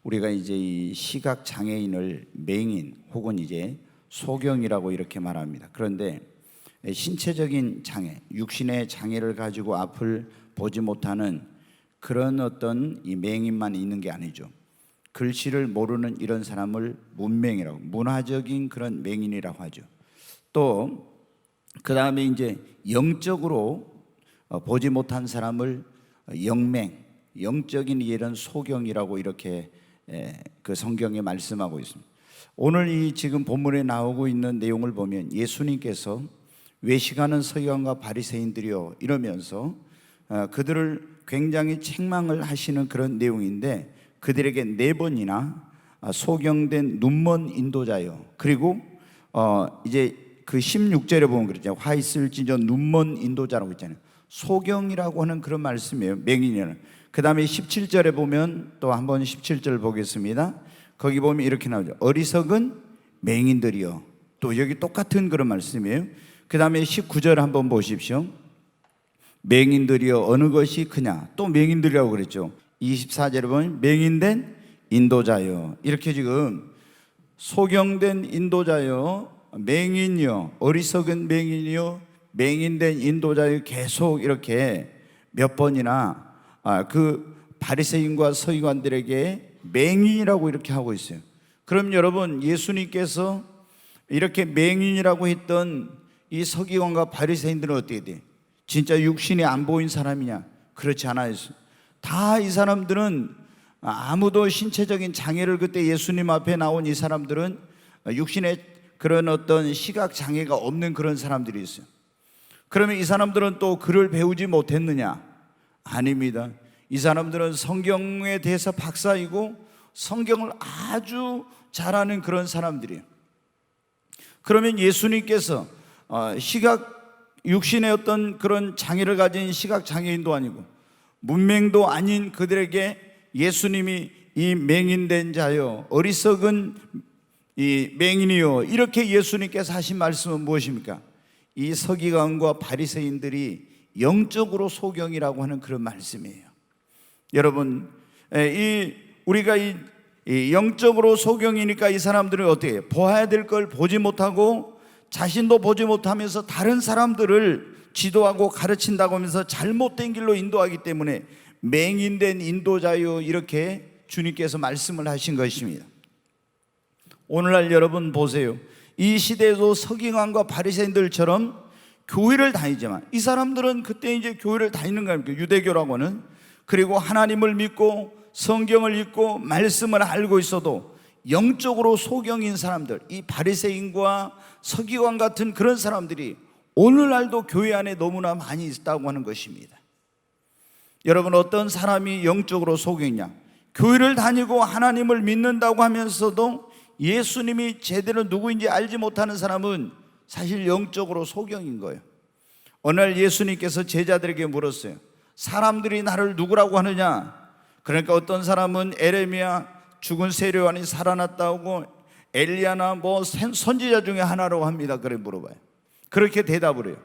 우리가 이제 이 시각 장애인을 맹인 혹은 이제 소경이라고 이렇게 말합니다. 그런데 신체적인 장애, 육신의 장애를 가지고 앞을 보지 못하는 그런 어떤 이 맹인만 있는 게 아니죠. 글씨를 모르는 이런 사람을 문맹이라고, 문화적인 그런 맹인이라고 하죠. 또 그 다음에 이제 영적으로 보지 못한 사람을 영맹, 영적인 이런 소경이라고 이렇게 그 성경에 말씀하고 있습니다. 오늘 이 지금 본문에 나오고 있는 내용을 보면 예수님께서 외식하는 서기관과 바리새인들이요 이러면서 그들을 굉장히 책망을 하시는 그런 내용인데, 그들에게 4번이나 소경된 눈먼 인도자요, 그리고 이제 그 16절에 보면 그러죠. 화 있을지저 눈먼 인도자라고 있잖아요. 소경이라고 하는 그런 말씀이에요, 맹인이라는. 그 다음에 17절에 보면 또 한번 17절 보겠습니다. 거기 보면 이렇게 나오죠. 어리석은 맹인들이요. 또 여기 똑같은 그런 말씀이에요. 그 다음에 19절 한번 보십시오. 맹인들이요 어느 것이 크냐. 또 맹인들이라고 그랬죠. 24절에 보면 맹인된 인도자요. 이렇게 지금 소경된 인도자요, 맹인이요, 어리석은 맹인이요, 맹인된 인도자요, 계속 이렇게 몇 번이나 그 바리새인과 서기관들에게 맹인이라고 이렇게 하고 있어요. 그럼 여러분, 예수님께서 이렇게 맹인이라고 했던 이 서기관과 바리새인들은 어떻게 돼? 진짜 육신이 안 보인 사람이냐? 그렇지 않아요. 다 이 사람들은 아무도 신체적인 장애를, 그때 예수님 앞에 나온 이 사람들은 육신의 그런 어떤 시각 장애가 없는 그런 사람들이 있어요. 그러면 이 사람들은 또 글을 배우지 못했느냐? 아닙니다. 이 사람들은 성경에 대해서 박사이고 성경을 아주 잘하는 그런 사람들이에요. 그러면 예수님께서 육신의 어떤 그런 장애를 가진 시각 장애인도 아니고 문맹도 아닌 그들에게 예수님이 이 맹인된 자요, 어리석은 이 맹인이요, 이렇게 예수님께서 하신 말씀은 무엇입니까? 이 서기관과 바리새인들이 영적으로 소경이라고 하는 그런 말씀이에요. 여러분, 우리가 이 영적으로 소경이니까 이 사람들은 어떻게 해요? 보아야 될 걸 보지 못하고 자신도 보지 못하면서 다른 사람들을 지도하고 가르친다고 하면서 잘못된 길로 인도하기 때문에 맹인된 인도자요, 이렇게 주님께서 말씀을 하신 것입니다. 오늘날 여러분 보세요. 이 시대에도 서기관과 바리새인들처럼 교회를 다니지만, 이 사람들은 그때 이제 교회를 다니는 거예요. 유대교라고는. 그리고 하나님을 믿고 성경을 읽고 말씀을 알고 있어도 영적으로 소경인 사람들, 이 바리새인과 서기관 같은 그런 사람들이 오늘날도 교회 안에 너무나 많이 있다고 하는 것입니다. 여러분, 어떤 사람이 영적으로 소경이냐? 교회를 다니고 하나님을 믿는다고 하면서도 예수님이 제대로 누구인지 알지 못하는 사람은 사실 영적으로 소경인 거예요. 어느 날 예수님께서 제자들에게 물었어요. 사람들이 나를 누구라고 하느냐? 그러니까 어떤 사람은 에레미야, 죽은 세례요한이 살아났다고, 엘리야나 뭐 선지자 중에 하나라고 합니다. 그래 물어봐요. 그렇게 대답을 해요.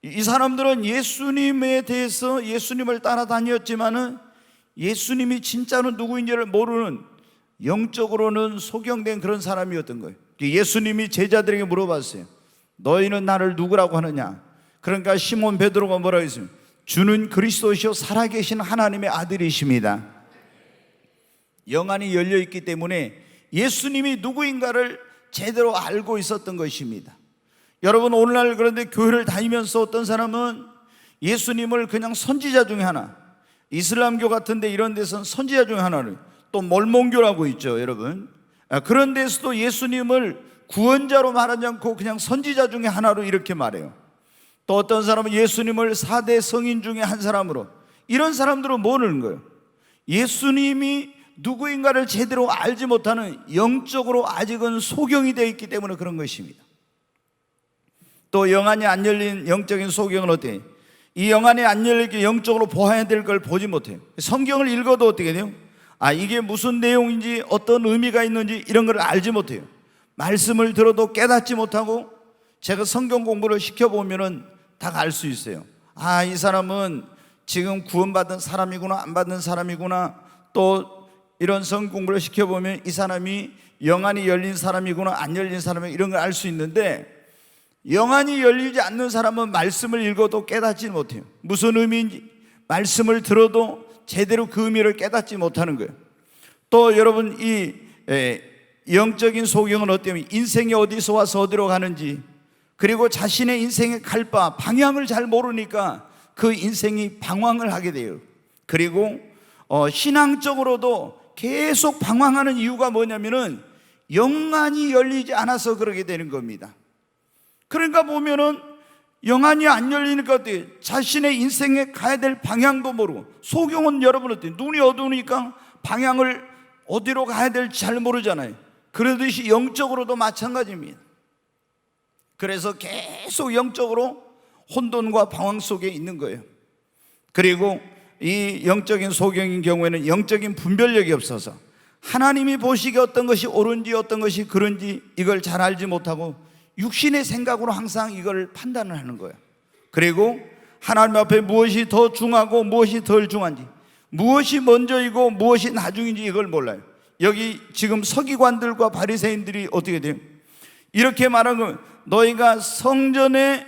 이 사람들은 예수님에 대해서 예수님을 따라다녔지만은 예수님이 진짜로 누구인지를 모르는, 영적으로는 소경된 그런 사람이었던 거예요. 예수님이 제자들에게 물어봤어요. 너희는 나를 누구라고 하느냐? 그러니까 시몬 베드로가 뭐라고 했습니까? 주는 그리스도시요 살아계신 하나님의 아들이십니다. 영안이 열려있기 때문에 예수님이 누구인가를 제대로 알고 있었던 것입니다. 여러분, 오늘날 그런데 교회를 다니면서 어떤 사람은 예수님을 그냥 선지자 중에 하나, 이슬람교 같은데 이런 데서는 선지자 중에 하나를, 또 몰몬교라고 있죠, 여러분. 그런 데서도 예수님을 구원자로 말하지 않고 그냥 선지자 중에 하나로 이렇게 말해요. 또 어떤 사람은 예수님을 4대 성인 중에 한 사람으로. 이런 사람들은 뭐라는 거예요? 예수님이 누구인가를 제대로 알지 못하는, 영적으로 아직은 소경이 되어 있기 때문에 그런 것입니다. 또 영안이 안 열린 영적인 소경은 어때요? 이 영안이 안 열리게 영적으로 보아야 될 걸 보지 못해요. 성경을 읽어도 어떻게 돼요? 이게 무슨 내용인지, 어떤 의미가 있는지 이런 걸 알지 못해요. 말씀을 들어도 깨닫지 못하고, 제가 성경 공부를 시켜보면은 다 알 수 있어요. 이 사람은 지금 구원받은 사람이구나, 안 받는 사람이구나, 또 이런 성경 공부를 시켜보면 이 사람이 영안이 열린 사람이구나 안 열린 사람이 이런 걸 알 수 있는데, 영안이 열리지 않는 사람은 말씀을 읽어도 깨닫지 못해요. 무슨 의미인지 말씀을 들어도 제대로 그 의미를 깨닫지 못하는 거예요. 또 여러분, 이 영적인 소경은 어때요? 인생이 어디서 와서 어디로 가는지, 그리고 자신의 인생의 갈 바 방향을 잘 모르니까 그 인생이 방황을 하게 돼요. 그리고 신앙적으로도 계속 방황하는 이유가 뭐냐면은 영안이 열리지 않아서 그러게 되는 겁니다. 그러니까 보면은 영안이 안 열리니까 어때요? 자신의 인생에 가야 될 방향도 모르고, 소경은 여러분 어때요? 눈이 어두우니까 방향을 어디로 가야 될지 잘 모르잖아요. 그러듯이 영적으로도 마찬가지입니다. 그래서 계속 영적으로 혼돈과 방황 속에 있는 거예요. 그리고 이 영적인 소경인 경우에는 영적인 분별력이 없어서 하나님이 보시기에 어떤 것이 옳은지 어떤 것이 그른지 이걸 잘 알지 못하고 육신의 생각으로 항상 이걸 판단을 하는 거예요. 그리고 하나님 앞에 무엇이 더 중하고 무엇이 덜 중한지, 무엇이 먼저이고 무엇이 나중인지 이걸 몰라요. 여기 지금 서기관들과 바리새인들이 어떻게 돼요? 이렇게 말하는 거예요. 너희가 성전으로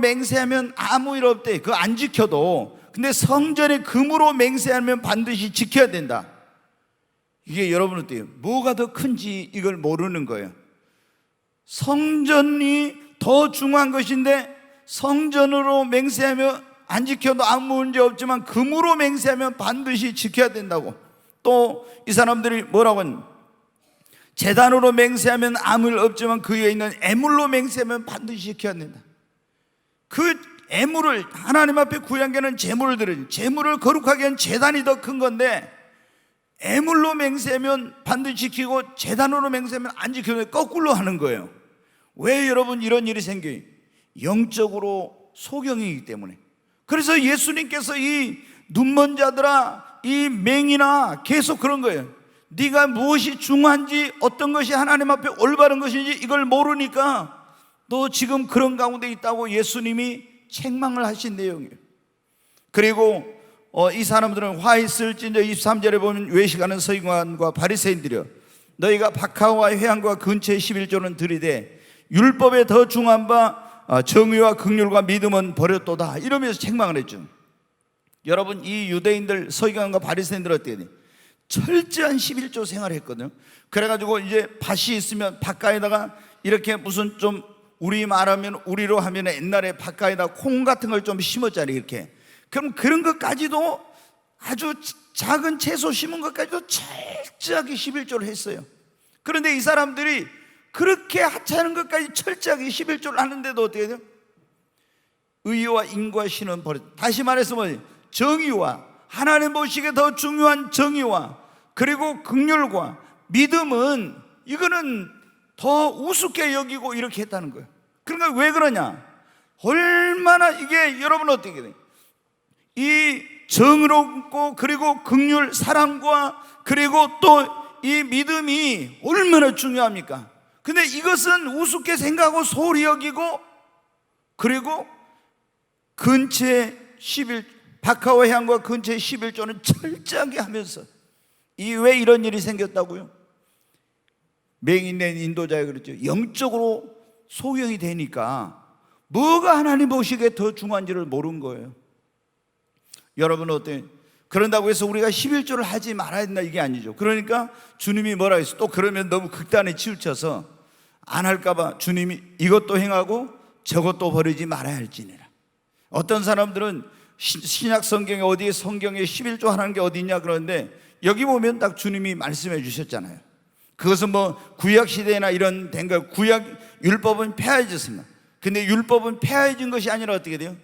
맹세하면 아무 일 없대. 그거 안 지켜도. 근데 성전의 금으로 맹세하면 반드시 지켜야 된다. 이게 여러분 어때요? 뭐가 더 큰지 이걸 모르는 거예요. 성전이 더 중요한 것인데 성전으로 맹세하면 안 지켜도 아무 문제 없지만 금으로 맹세하면 반드시 지켜야 된다고. 또 이 사람들이 뭐라고 하냐, 제단으로 맹세하면 아무 일 없지만 그 위에 있는 애물로 맹세하면 반드시 지켜야 된다. 그 애물을 하나님 앞에 구한 게는 제물을 드려요. 제물을 거룩하게 한 제단이 더 큰 건데 애물로 맹세하면 반드시 지키고 제단으로 맹세하면 안 지키고 거꾸로 하는 거예요. 왜 여러분 이런 일이 생겨요? 영적으로 소경이기 때문에. 그래서 예수님께서 이 눈먼 자들아, 이 맹인아, 계속 그런 거예요. 네가 무엇이 중요한지 어떤 것이 하나님 앞에 올바른 것인지 이걸 모르니까 너 지금 그런 가운데 있다고 예수님이 책망을 하신 내용이에요. 그리고 이 사람들은 화 있을진저 23절에 보면 외식하는 서기관과 바리새인들이여, 너희가 박하와 회당과 근처의 11조는 들이되 율법에 더 중한 바 정의와 긍휼과 믿음은 버렸도다, 이러면서 책망을 했죠. 여러분, 이 유대인들 서기관과 바리새인들 어떻게 돼요? 철저한 11조 생활을 했거든요. 그래가지고 이제 밭이 있으면 밭가에다가 이렇게 무슨 좀 우리 말하면 우리로 하면 옛날에 밭가에다 콩 같은 걸 좀 심었잖아요. 이렇게. 그럼 그런 것까지도 아주 작은 채소 심은 것까지도 철저하게 11조를 했어요. 그런데 이 사람들이 그렇게 하찮은 것까지 철저하게 11조를 하는데도 어떻게 돼요? 의와 인과 신은 버렸다. 다시 말해서 뭐예요? 정의와, 하나님 보시기에 더 중요한 정의와 그리고 긍휼과 믿음은 이거는 더 우습게 여기고 이렇게 했다는 거예요. 그러니까 왜 그러냐? 얼마나 이게 여러분 어떻게 돼요? 이 정의롭고 그리고 긍휼, 사랑과 그리고 또 이 믿음이 얼마나 중요합니까? 근데 이것은 우습게 생각하고 소홀히 여기고, 그리고 근처에 11 박하와 회당과 근처의 11조는 철저하게 하면서, 왜 이런 일이 생겼다고요? 맹인된 인도자에 그랬죠. 영적으로 소경이 되니까 뭐가 하나님 보시기에 더 중요한지를 모르는 거예요. 여러분 어때요? 그런다고 해서 우리가 11조를 하지 말아야 된다 이게 아니죠. 그러니까 주님이 뭐라 했어요? 또 그러면 너무 극단에 치우쳐서 안 할까봐 주님이 이것도 행하고 저것도 버리지 말아야 할지니라. 어떤 사람들은 신약 성경에 어디에 성경에 11조 하라는 게 어디 있냐 그러는데, 여기 보면 딱 주님이 말씀해 주셨잖아요. 그것은 뭐 구약 시대나 이런 된 거, 구약 율법은 폐하해졌습니다. 근데 율법은 폐하해진 것이 아니라 어떻게 돼요?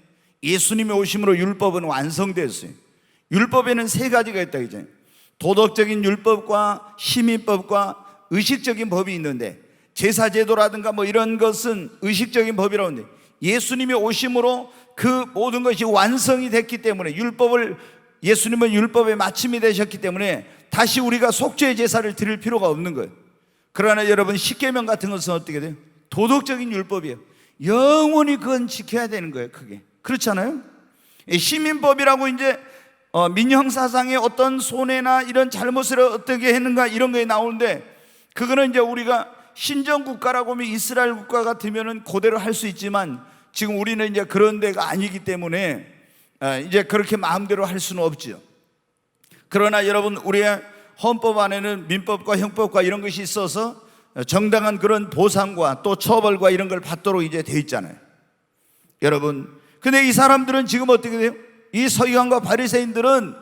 예수님이 오심으로 율법은 완성되었어요. 율법에는 세 가지가 있다 이제. 도덕적인 율법과 시민법과 의식적인 법이 있는데, 제사제도라든가 뭐 이런 것은 의식적인 법이라고 하는데, 예수님이 오심으로 그 모든 것이 완성이 됐기 때문에, 예수님은 율법의 마침이 되셨기 때문에 다시 우리가 속죄의 제사를 드릴 필요가 없는 거예요. 그러나 여러분, 십계명 같은 것은 어떻게 돼요? 도덕적인 율법이에요. 영원히 그건 지켜야 되는 거예요. 그게 그렇잖아요. 시민법이라고 이제 민형사상의 어떤 손해나 이런 잘못을 어떻게 했는가 이런 거에 나오는데, 그거는 이제 우리가 신정국가라고 하면 이스라엘 국가 같으면 그대로 할 수 있지만 지금 우리는 이제 그런 데가 아니기 때문에 이제 그렇게 마음대로 할 수는 없죠. 그러나 여러분, 우리의 헌법 안에는 민법과 형법과 이런 것이 있어서 정당한 그런 보상과 또 처벌과 이런 걸 받도록 이제 돼 있잖아요. 여러분, 근데 이 사람들은 지금 어떻게 돼요? 이 서기관과 바리새인들은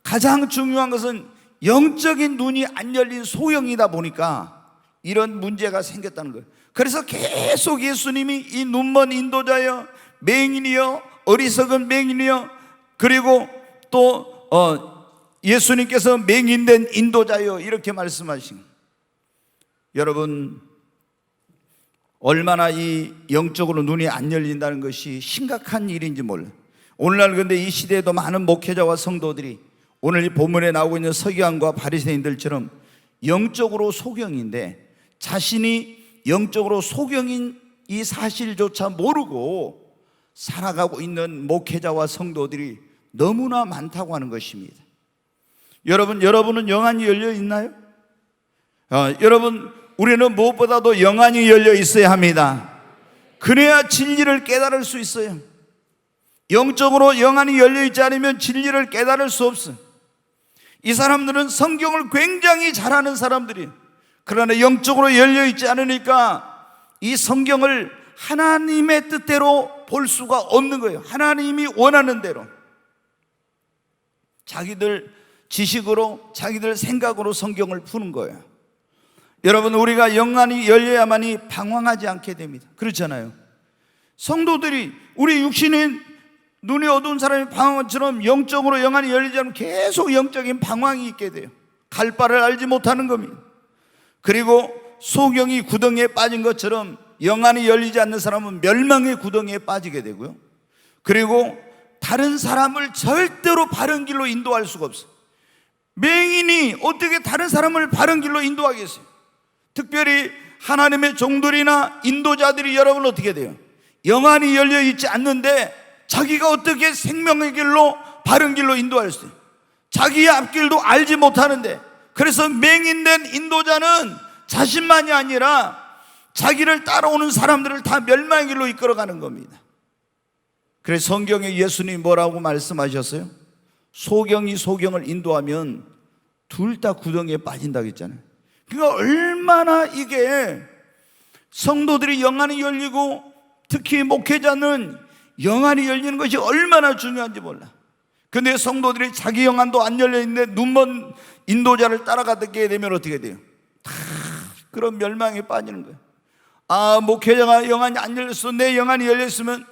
가장 중요한 것은 영적인 눈이 안 열린 소경이다 보니까 이런 문제가 생겼다는 거예요. 그래서 계속 예수님이 이 눈먼 인도자여, 맹인이여, 어리석은 맹인이여, 그리고 또 예수님께서 맹인된 인도자여 이렇게 말씀하신. 여러분, 얼마나 이 영적으로 눈이 안 열린다는 것이 심각한 일인지 몰라요. 오늘날 근데 이 시대에도 많은 목회자와 성도들이 오늘 이 본문에 나오고 있는 서기관과 바리새인들처럼 영적으로 소경인데 자신이 영적으로 소경인 이 사실조차 모르고 살아가고 있는 목회자와 성도들이 너무나 많다고 하는 것입니다. 여러분은 영안이 열려 있나요? 여러분, 우리는 무엇보다도 영안이 열려 있어야 합니다. 그래야 진리를 깨달을 수 있어요. 영적으로 영안이 열려 있지 않으면 진리를 깨달을 수 없어요. 이 사람들은 성경을 굉장히 잘하는 사람들이에요. 그러나 영적으로 열려 있지 않으니까 이 성경을 하나님의 뜻대로 볼 수가 없는 거예요. 하나님이 원하는 대로 자기들 지식으로, 자기들 생각으로 성경을 푸는 거예요. 여러분, 우리가 영안이 열려야만이 방황하지 않게 됩니다. 그렇잖아요. 성도들이, 우리 육신인 눈이 어두운 사람이 방황한 것처럼 영적으로 영안이 열리지 않으면 계속 영적인 방황이 있게 돼요. 갈 바를 알지 못하는 겁니다. 그리고 소경이 구덩이에 빠진 것처럼 영안이 열리지 않는 사람은 멸망의 구덩이에 빠지게 되고요. 그리고 다른 사람을 절대로 바른 길로 인도할 수가 없어요. 맹인이 어떻게 다른 사람을 바른 길로 인도하겠어요? 특별히 하나님의 종들이나 인도자들이 여러분 어떻게 돼요? 영안이 열려 있지 않는데 자기가 어떻게 생명의 길로, 바른 길로 인도할 수 있어요? 자기의 앞길도 알지 못하는데. 그래서 맹인된 인도자는 자신만이 아니라 자기를 따라오는 사람들을 다 멸망의 길로 이끌어가는 겁니다. 그래서 성경에 예수님이 뭐라고 말씀하셨어요? 소경이 소경을 인도하면 둘 다 구덩이에 빠진다고 했잖아요. 그러니까 얼마나 이게 성도들이 영안이 열리고 특히 목회자는 영안이 열리는 것이 얼마나 중요한지 몰라. 근데 성도들이 자기 영안도 안 열려있는데 눈먼 인도자를 따라가게 되면 어떻게 돼요? 다 그런 멸망에 빠지는 거예요. 아, 목회자가 영안이 안 열렸어. 내 영안이 열렸으면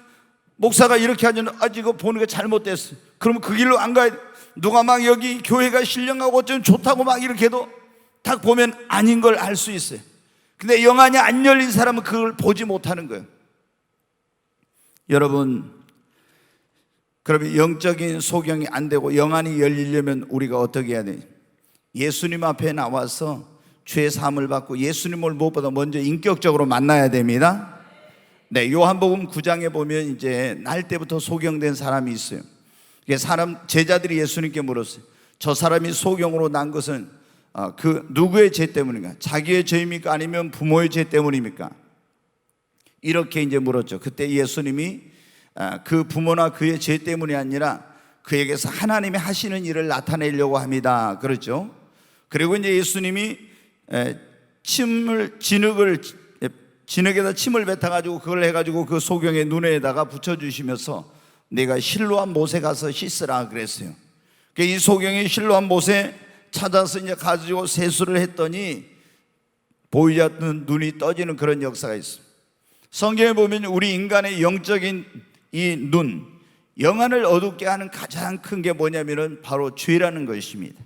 목사가 이렇게 하면 이거 보는 게 잘못됐어. 그러면 그 길로 안 가야 돼. 누가 막 여기 교회가 신령하고 좀 좋다고 막 이렇게 해도 딱 보면 아닌 걸 알 수 있어요. 근데 영안이 안 열린 사람은 그걸 보지 못하는 거예요. 여러분, 그러면 영적인 소경이 안 되고 영안이 열리려면 우리가 어떻게 해야 돼요? 예수님 앞에 나와서 죄 사함을 받고 예수님을 무엇보다 먼저 인격적으로 만나야 됩니다. 네, 요한복음 9장에 보면 이제 날 때부터 소경된 사람이 있어요. 제자들이 예수님께 물었어요. 저 사람이 소경으로 난 것은 그 누구의 죄 때문인가? 자기의 죄입니까? 아니면 부모의 죄 때문입니까? 이렇게 이제 물었죠. 그때 예수님이 그 부모나 그의 죄 때문이 아니라 그에게서 하나님이 하시는 일을 나타내려고 합니다. 그렇죠? 그리고 이제 예수님이 진흙에다 침을 뱉어가지고 그걸 해가지고 그 소경의 눈에다가 붙여주시면서 내가 실로암 못에 가서 씻으라 그랬어요. 이 소경이 실로암 못에 찾아서 이제 가지고 세수를 했더니 보이지 않는 눈이 떠지는 그런 역사가 있어요. 성경에 보면 우리 인간의 영적인 이 눈, 영안을 어둡게 하는 가장 큰 게 뭐냐면은 바로 죄라는 것입니다.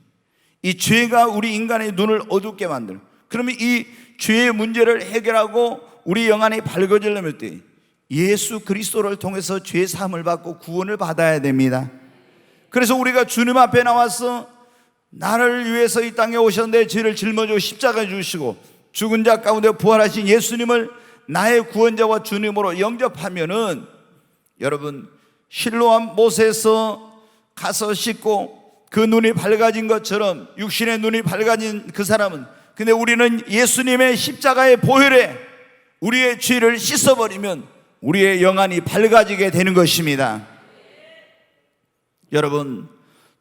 이 죄가 우리 인간의 눈을 어둡게 만들어요. 그러면 이 죄의 문제를 해결하고 우리 영안이 밝아지려면 어때요? 예수 그리스도를 통해서 죄 사함을 받고 구원을 받아야 됩니다. 그래서 우리가 주님 앞에 나와서 나를 위해서 이 땅에 오셨는데 죄를 짊어지고 십자가에 주시고 죽은 자 가운데 부활하신 예수님을 나의 구원자와 주님으로 영접하면은 여러분 실로암 못에서 가서 씻고 그 눈이 밝아진 것처럼 육신의 눈이 밝아진 그 사람은, 근데 우리는 예수님의 십자가의 보혈에 우리의 죄를 씻어버리면 우리의 영안이 밝아지게 되는 것입니다. 여러분,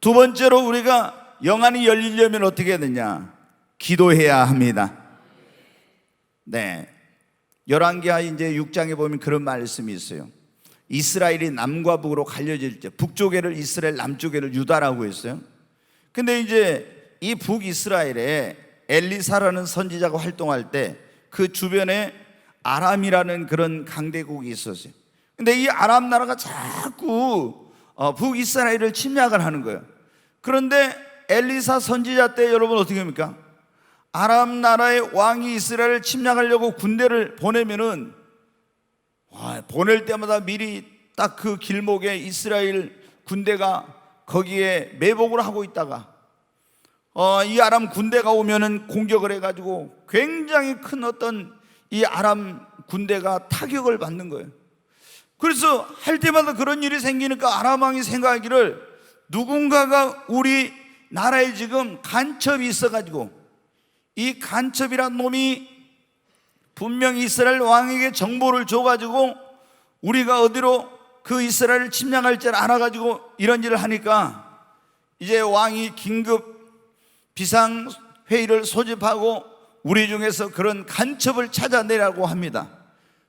두 번째로 우리가 영안이 열리려면 어떻게 해야 되냐? 기도해야 합니다. 네, 열왕기하 이제 6장에 보면 그런 말씀이 있어요. 이스라엘이 남과 북으로 갈려질 때 북쪽에를 이스라엘, 남쪽에를 유다라고 했어요. 근데 이제 이 북이스라엘에 엘리사라는 선지자가 활동할 때 그 주변에 아람이라는 그런 강대국이 있었어요. 근데 이 아람 나라가 자꾸 북이스라엘을 침략을 하는 거예요. 그런데 엘리사 선지자 때 여러분 어떻게 합니까? 아람 나라의 왕이 이스라엘을 침략하려고 군대를 보내면은 보낼 때마다 미리 딱 그 길목에 이스라엘 군대가 거기에 매복을 하고 있다가 이 아람 군대가 오면은 공격을 해가지고 굉장히 큰 어떤 이 아람 군대가 타격을 받는 거예요. 그래서 할 때마다 그런 일이 생기니까 아람 왕이 생각하기를 누군가가 우리 나라에 지금 간첩이 있어가지고 이 간첩이란 놈이 분명히 이스라엘 왕에게 정보를 줘가지고 우리가 어디로 그 이스라엘을 침략할 줄 알아가지고 이런 일을 하니까 이제 왕이 긴급 비상회의를 소집하고 우리 중에서 그런 간첩을 찾아내라고 합니다.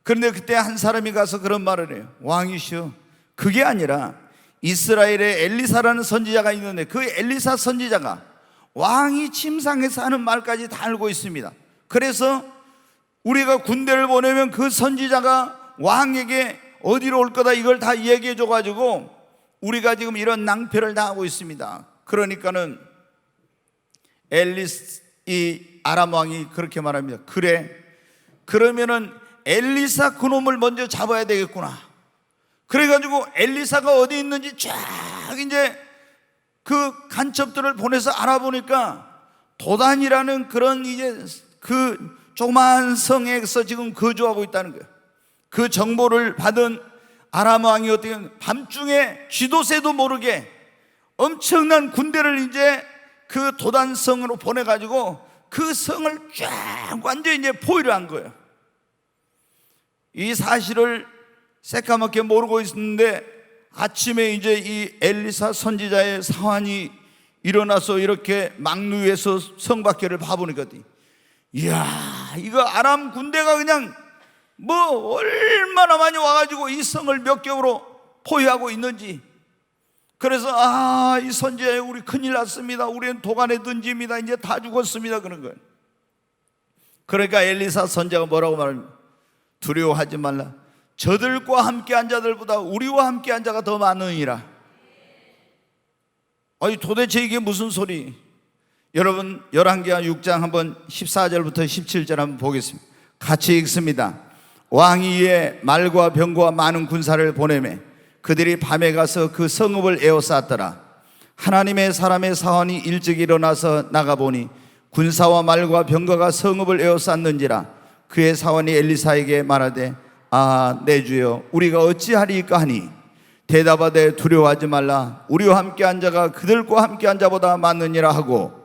그런데 그때 한 사람이 가서 그런 말을 해요. 왕이시여, 그게 아니라 이스라엘에 엘리사라는 선지자가 있는데 그 엘리사 선지자가 왕이 침상에서 하는 말까지 다 알고 있습니다. 그래서 우리가 군대를 보내면 그 선지자가 왕에게 어디로 올 거다 이걸 다 얘기해 줘가지고 우리가 지금 이런 낭패를 당하고 있습니다. 그러니까는 이 아람 왕이 그렇게 말합니다. 그래, 그러면은 엘리사 그놈을 먼저 잡아야 되겠구나. 그래가지고 엘리사가 어디 있는지 쫙 이제 그 간첩들을 보내서 알아보니까 도단이라는 그런 이제 그 조그마한 성에서 지금 거주하고 있다는 거예요. 그 정보를 받은 아람 왕이 어떻게 밤중에 쥐도새도 모르게 엄청난 군대를 이제 그 도단성으로 보내가지고 그 성을 쫙 완전히 이제 포위를 한 거예요. 이 사실을 새까맣게 모르고 있었는데 아침에 이제 이 엘리사 선지자의 사환이 일어나서 이렇게 망루 위에서 성 밖을 봐보니까 이야, 이거 아람 군대가 그냥 뭐 얼마나 많이 와가지고 이 성을 몇 겹으로 포위하고 있는지. 그래서 이 선지자 우리 큰일 났습니다. 우리는 도간에 던집니다. 이제 다 죽었습니다. 그런 거예요. 그러니까 엘리사 선지자가 뭐라고 말합니까? 두려워하지 말라. 저들과 함께한 자들보다 우리와 함께한 자가 더 많으니라. 아니 도대체 이게 무슨 소리? 여러분 열왕기하 6장 한번 14절부터 17절 한번 보겠습니다. 같이 읽습니다. 왕이 이에 말과 병거와 많은 군사를 보내매 그들이 밤에 가서 그 성읍을 에워쌌더라. 하나님의 사람의 사환이 일찍 일어나서 나가보니 군사와 말과 병거가 성읍을 에워쌌는지라. 그의 사환이 엘리사에게 말하되 내 주여 우리가 어찌하리이까 하니 대답하되 두려워하지 말라. 우리와 함께한 자가 그들과 함께한 자보다 많으니라 하고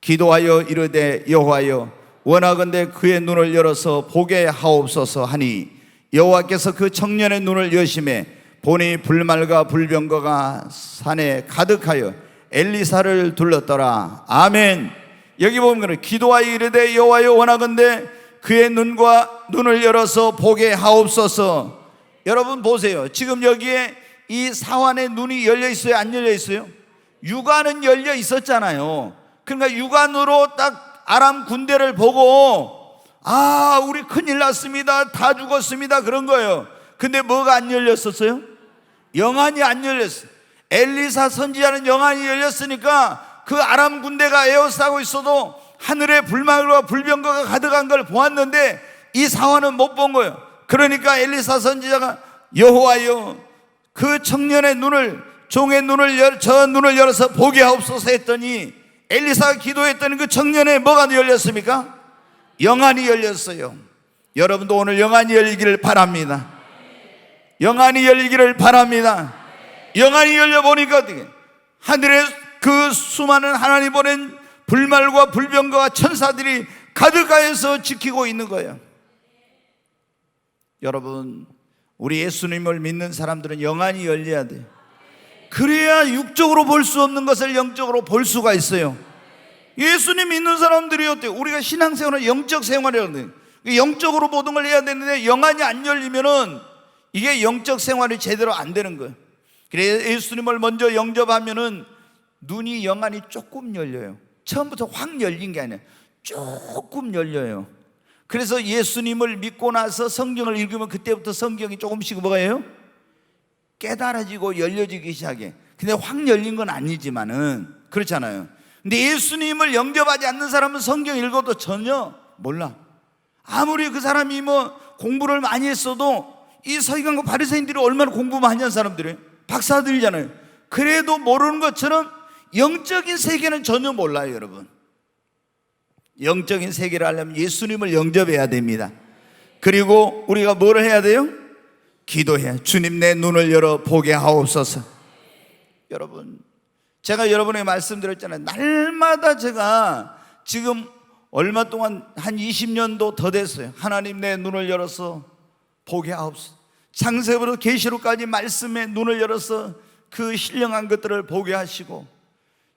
기도하여 이르되 여호와여 원하건대 그의 눈을 열어서 보게 하옵소서 하니 여호와께서 그 청년의 눈을 여심해 보니 불말과 불병거가 산에 가득하여 엘리사를 둘렀더라. 아멘. 여기 보면 기도하여 이르되 여호와여 원하건대 그의 눈을 열어서 보게 하옵소서. 여러분 보세요. 지금 여기에 이 사환의 눈이 열려 있어요? 안 열려 있어요? 육안은 열려 있었잖아요. 그러니까 육안으로 딱 아람 군대를 보고 우리 큰일 났습니다. 다 죽었습니다. 그런 거예요. 근데 뭐가 안 열렸었어요? 영안이 안 열렸어요. 엘리사 선지자는 영안이 열렸으니까 그 아람 군대가 에워싸고 있어도 하늘에 불말과 불병거가 가득한 걸 보았는데 이 사환은 못 본 거예요. 그러니까 엘리사 선지자가 여호와여 그 청년의 눈을 종의 눈을 저 눈을 열어서 보게 하옵소서 했더니 엘리사가 기도했더니 그 청년에 뭐가 열렸습니까? 영안이 열렸어요. 여러분도 오늘 영안이 열리기를 바랍니다. 영안이 열리기를 바랍니다. 영안이 열려보니까 어떻게 하늘에 그 수많은 하나님 보낸 불말과 불병거와 천사들이 가득하여서 지키고 있는 거예요. 여러분, 우리 예수님을 믿는 사람들은 영안이 열려야 돼요. 그래야 육적으로 볼 수 없는 것을 영적으로 볼 수가 있어요. 예수님 믿는 사람들이 어때요? 우리가 신앙생활은 영적 생활이거든요. 영적으로 모든 걸 해야 되는데 영안이 안 열리면은 이게 영적 생활이 제대로 안 되는 거예요. 그래서 예수님을 먼저 영접하면은 눈이, 영안이 조금 열려요. 처음부터 확 열린 게 아니에요. 조금 열려요. 그래서 예수님을 믿고 나서 성경을 읽으면 그때부터 성경이 조금씩 뭐예요? 깨달아지고 열려지기 시작해. 근데 확 열린 건 아니지만은 그렇잖아요. 근데 예수님을 영접하지 않는 사람은 성경 읽어도 전혀 몰라. 아무리 그 사람이 뭐 공부를 많이 했어도, 이 서기관과 바리새인들이 얼마나 공부 많이 한 사람들이에요? 박사들이잖아요. 그래도 모르는 것처럼 영적인 세계는 전혀 몰라요. 여러분, 영적인 세계를 알려면 예수님을 영접해야 됩니다. 그리고 우리가 뭘 해야 돼요? 기도해. 주님, 내 눈을 열어 보게 하옵소서. 여러분, 제가 여러분에게 말씀드렸잖아요. 날마다 제가 지금 얼마 동안 한 20년도 더 됐어요. 하나님, 내 눈을 열어서 보게 하옵소서. 창세부터 계시록까지 말씀에 눈을 열어서 그 신령한 것들을 보게 하시고,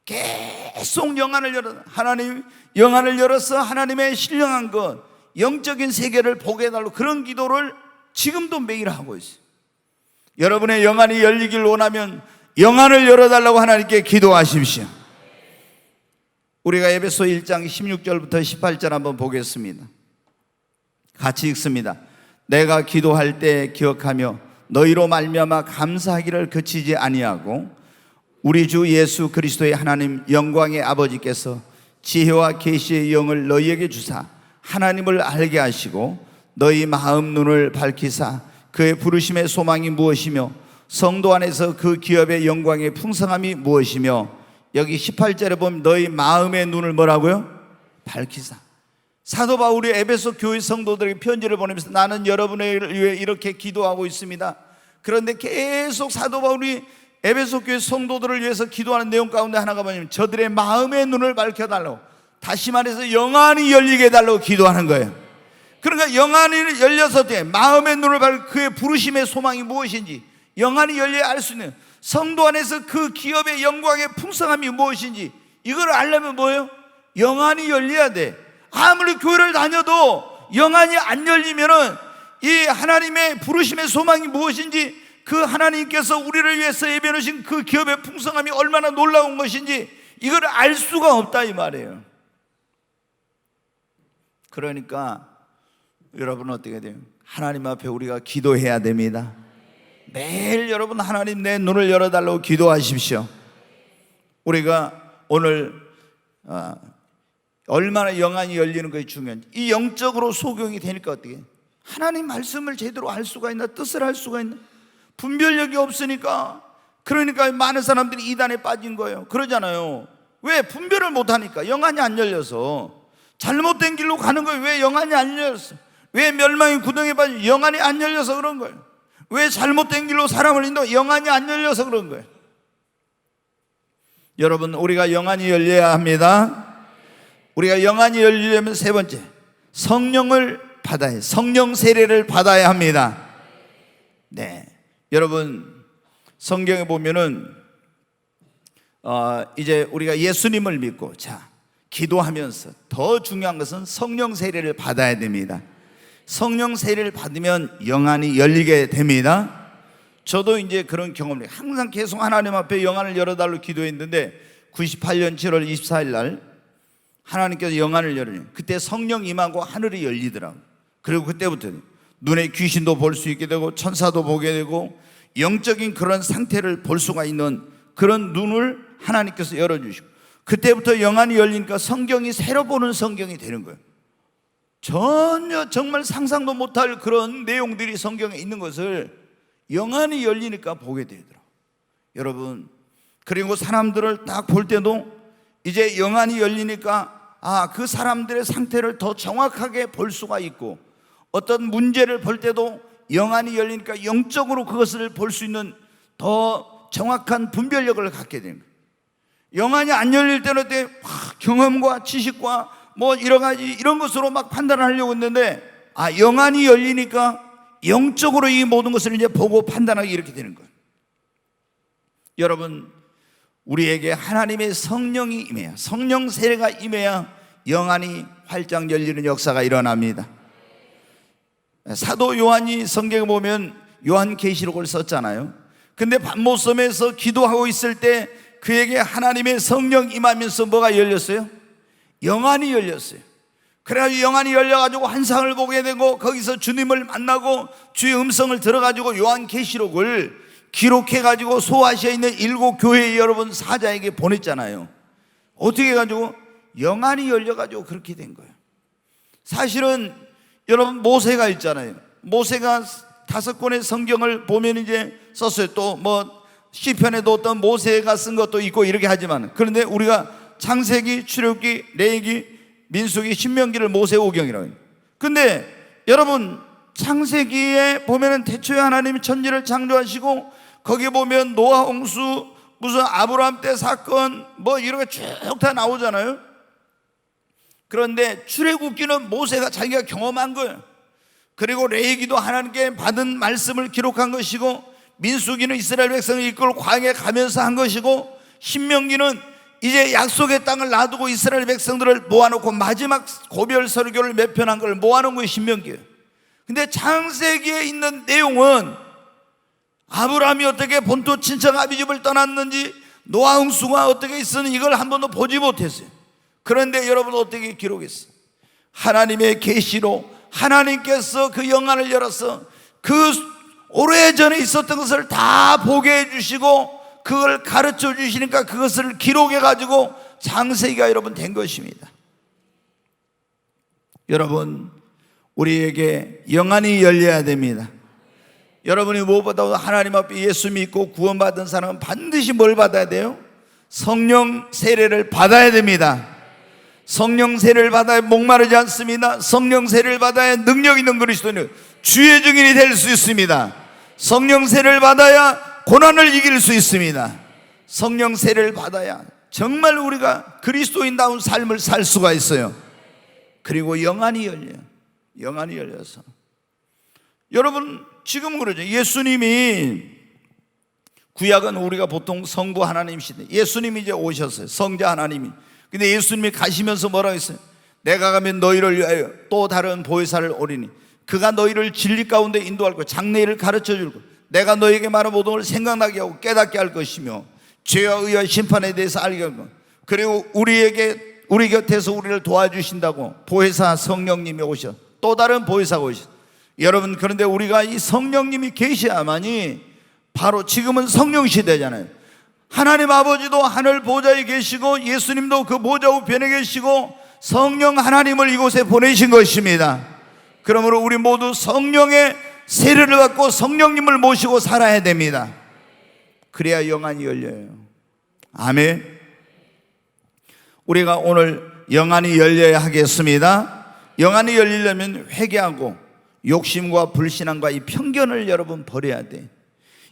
계속 영안을 열어서, 하나님 영안을 열어서 하나님의 신령한 것, 영적인 세계를 보게 해달라고, 그런 기도를 지금도 매일 하고 있어요. 여러분의 영안이 열리길 원하면 영안을 열어달라고 하나님께 기도하십시오. 우리가 에베소 1장 16절부터 18절 한번 보겠습니다. 같이 읽습니다. 내가 기도할 때 기억하며 너희로 말미암아 감사하기를 그치지 아니하고, 우리 주 예수 그리스도의 하나님 영광의 아버지께서 지혜와 계시의 영을 너희에게 주사 하나님을 알게 하시고, 너희 마음 눈을 밝히사 그의 부르심의 소망이 무엇이며 성도 안에서 그 기업의 영광의 풍성함이 무엇이며, 여기 18절에 보면 너희 마음의 눈을 뭐라고요? 밝히사. 사도 바울이 에베소 교회 성도들에게 편지를 보내면서 나는 여러분을 위해 이렇게 기도하고 있습니다. 그런데 계속 사도 바울이 에베소 교회 성도들을 위해서 기도하는 내용 가운데 하나가 뭐냐면 저들의 마음의 눈을 밝혀달라고, 다시 말해서 영안이 열리게 해달라고 기도하는 거예요. 그러니까 영안이 열려서 마음의 눈을 밝혀 그의 부르심의 소망이 무엇인지, 영안이 열려야 알 수 있는, 성도 안에서 그 기업의 영광의 풍성함이 무엇인지 이걸 알려면 뭐예요? 영안이 열려야 돼. 아무리 교회를 다녀도 영안이 안 열리면은 이 하나님의 부르심의 소망이 무엇인지, 그 하나님께서 우리를 위해서 예비해 놓으신 그 기업의 풍성함이 얼마나 놀라운 것인지 이걸 알 수가 없다 이 말이에요. 그러니까 여러분 어떻게 돼요? 하나님 앞에 우리가 기도해야 됩니다. 매일 여러분, 하나님 내 눈을 열어달라고 기도하십시오. 우리가 오늘 얼마나 영안이 열리는 것이 중요한지, 이 영적으로 소경이 되니까 어떻게 해요? 하나님 말씀을 제대로 알 수가 있나, 뜻을 알 수가 있나, 분별력이 없으니까. 그러니까 많은 사람들이 이단에 빠진 거예요. 그러잖아요. 왜? 분별을 못하니까. 영안이 안 열려서. 잘못된 길로 가는 거예요. 왜? 영안이 안 열렸어. 왜 멸망의 구덩이에 빠진? 영안이 안 열려서 그런 거예요. 왜 잘못된 길로 사람을 인도? 영안이 안 열려서 그런 거예요. 여러분, 우리가 영안이 열려야 합니다. 우리가 영안이 열리려면 세 번째, 성령을 받아야 해요. 성령 세례를 받아야 합니다. 네, 여러분, 성경에 보면은 이제 우리가 예수님을 믿고 자 기도하면서 더 중요한 것은 성령 세례를 받아야 됩니다. 성령 세례를 받으면 영안이 열리게 됩니다. 저도 이제 그런 경험을 항상 계속 하나님 앞에 영안을 열어달라고 기도했는데 98년 7월 24일 날 하나님께서 영안을 열으니 그때 성령 임하고 하늘이 열리더라고요. 그리고 그때부터 눈에 귀신도 볼 수 있게 되고 천사도 보게 되고 영적인 그런 상태를 볼 수가 있는 그런 눈을 하나님께서 열어주시고, 그때부터 영안이 열리니까 성경이 새로 보는 성경이 되는 거예요. 전혀 정말 상상도 못할 그런 내용들이 성경에 있는 것을 영안이 열리니까 보게 되더라고요. 여러분, 그리고 사람들을 딱 볼 때도 이제 영안이 열리니까 그 사람들의 상태를 더 정확하게 볼 수가 있고, 어떤 문제를 볼 때도 영안이 열리니까 영적으로 그것을 볼 수 있는 더 정확한 분별력을 갖게 됩니다. 영안이 안 열릴 때는 어때? 경험과 지식과 뭐 여러 가지 이런 것으로 막 판단을 하려고 했는데, 영안이 열리니까 영적으로 이 모든 것을 이제 보고 판단하기 이렇게 되는 거예요. 여러분, 우리에게 하나님의 성령이 임해야, 성령 세례가 임해야 영안이 활짝 열리는 역사가 일어납니다. 사도 요한이 성경에 보면 요한계시록을 썼잖아요. 근데 pat모섬에서 기도하고 있을 때 그에게 하나님의 성령 임하면서 뭐가 열렸어요? 영안이 열렸어요. 그래가지고 영안이 열려가지고 환상을 보게 되고, 거기서 주님을 만나고 주의 음성을 들어가지고 요한계시록을 기록해가지고 소아시아에 있는 7교회 여러분 사자에게 보냈잖아요. 어떻게 해가지고? 영안이 열려가지고 그렇게 된 거예요. 사실은 여러분, 모세가 있잖아요. 모세가 5권의 성경을 보면 이제 썼어요. 또 뭐 시편에도 어떤 모세가 쓴 것도 있고 이렇게 하지만, 그런데 우리가 창세기, 출애굽기, 레위기, 민수기, 신명기를 모세오경이라고 해요. 근데 여러분, 창세기에 보면은 태초에 하나님이 천지를 창조하시고, 거기에 보면 노아 홍수, 무슨 아브라함 때 사건 뭐 이런 게 쭉 다 나오잖아요. 그런데 출애굽기는 모세가 자기가 경험한 거예요. 그리고 레위기도 하나님께 받은 말씀을 기록한 것이고, 민수기는 이스라엘 백성을 이끌고 광야에 가면서 한 것이고, 신명기는 이제 약속의 땅을 놔두고 이스라엘 백성들을 모아놓고 마지막 고별 설교를 몇 편 한 걸 모아놓은 거예요, 신명기예요. 근데 창세기에 있는 내용은 아브라함이 어떻게 본토 친척 아비집을 떠났는지, 노아 홍수가 어떻게 있었는지 이걸 한 번도 보지 못했어요. 그런데 여러분, 어떻게 기록했어요? 하나님의 계시로 하나님께서 그 영안을 열어서 그 오래전에 있었던 것을 다 보게 해주시고 그걸 가르쳐 주시니까 그것을 기록해 가지고 창세기가 여러분 된 것입니다. 여러분, 우리에게 영안이 열려야 됩니다. 여러분이 무엇보다도 하나님 앞에 예수 믿고 구원받은 사람은 반드시 뭘 받아야 돼요? 성령 세례를 받아야 됩니다. 성령 세례를 받아야 목마르지 않습니다. 성령 세례를 받아야 능력 있는 그리스도인은 주의 증인이 될 수 있습니다. 성령 세례를 받아야 고난을 이길 수 있습니다. 성령 세례를 받아야 정말 우리가 그리스도인다운 삶을 살 수가 있어요. 그리고 영안이 열려요. 영안이 열려서 여러분, 지금 그러죠. 예수님이, 구약은 우리가 보통 성부 하나님이시대. 예수님이 이제 오셨어요. 성자 하나님이. 근데 예수님이 가시면서 뭐라고 했어요? 내가 가면 너희를 위하여 또 다른 보혜사를 오리니 그가 너희를 진리 가운데 인도할 것, 장래일을 가르쳐 줄 것, 내가 너희에게 말한 모든 걸 생각나게 하고 깨닫게 할 것이며 죄와 의와 심판에 대해서 알게 할 것, 그리고 우리 곁에서 우리를 도와주신다고 보혜사 성령님이 오셔, 또 다른 보혜사가 오셔. 여러분, 그런데 우리가 이 성령님이 계셔야만이, 바로 지금은 성령 시대잖아요. 하나님 아버지도 하늘 보좌에 계시고 예수님도 그 보좌 우편에 계시고 성령 하나님을 이곳에 보내신 것입니다. 그러므로 우리 모두 성령의 세례를 받고 성령님을 모시고 살아야 됩니다. 그래야 영안이 열려요. 아멘. 우리가 오늘 영안이 열려야 하겠습니다. 영안이 열리려면 회개하고 욕심과 불신앙과 이 편견을 여러분 버려야 돼.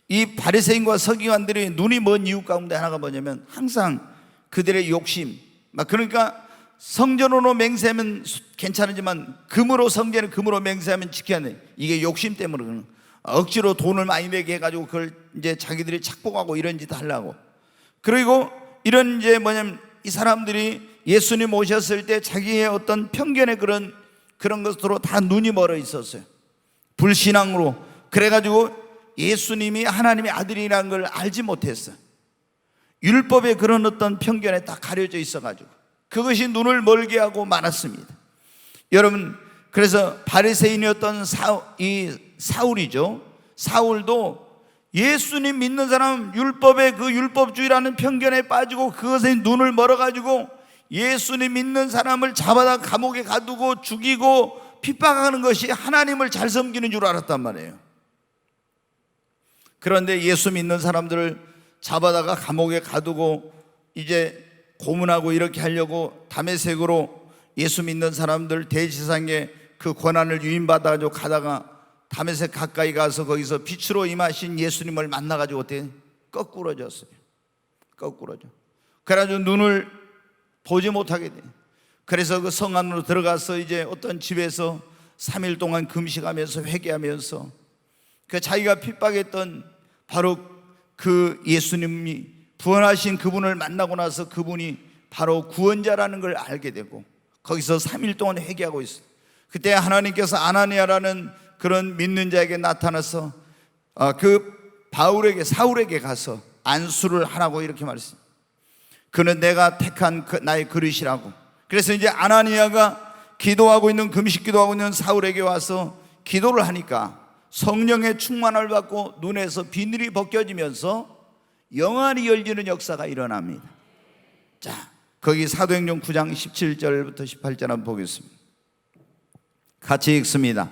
이 바리새인과 서기관들의 눈이 먼 이유 가운데 하나가 뭐냐면 항상 그들의 욕심, 그러니까 성전으로 맹세하면 괜찮지만 금으로, 성전에 금으로 맹세하면 지켜야 돼. 이게 욕심 때문에 억지로 돈을 많이 내게 해가지고 그걸 이제 자기들이 착복하고 이런 짓 하려고. 그리고 이런 이제 뭐냐면 이 사람들이 예수님 오셨을 때 자기의 어떤 편견의 그런 것으로 다 눈이 멀어 있었어요. 불신앙으로. 그래가지고 예수님이 하나님의 아들이라는 걸 알지 못했어요. 율법의 그런 어떤 편견에 딱 가려져 있어가지고 그것이 눈을 멀게 하고 많았습니다. 여러분, 그래서 바리새인이었던 사울이죠. 사울도 예수님 믿는 사람, 율법의 그 율법주의라는 편견에 빠지고 그것에 눈을 멀어가지고 예수님 믿는 사람을 잡아다 감옥에 가두고 죽이고 핍박하는 것이 하나님을 잘 섬기는 줄 알았단 말이에요. 그런데 예수 믿는 사람들을 잡아다가 감옥에 가두고 이제 고문하고 이렇게 하려고 다메섹으로 예수 믿는 사람들 대지상에 그 권한을 유인받아가지고 가다가 다메섹 가까이 가서 거기서 빛으로 임하신 예수님을 만나가지고 어떻게 거꾸러졌어요. 거꾸러져. 그래가지고 눈을 보지 못하게 돼. 그래서 그 성 안으로 들어가서 이제 어떤 집에서 3일 동안 금식하면서 회개하면서 그 자기가 핍박했던 바로 그 예수님이 부활하신 그분을 만나고 나서 그분이 바로 구원자라는 걸 알게 되고 거기서 3일 동안 회개하고 있어요. 그때 하나님께서 아나니아라는 그런 믿는 자에게 나타나서 그 사울에게 가서 안수를 하라고 이렇게 말했어요. 그는 내가 택한 나의 그릇이라고. 그래서 이제 아나니아가 기도하고 있는, 금식 기도하고 있는 사울에게 와서 기도를 하니까 성령의 충만을 받고 눈에서 비늘이 벗겨지면서 영안이 열리는 역사가 일어납니다. 자, 거기 사도행전 9장 17절부터 18절 한번 보겠습니다. 같이 읽습니다.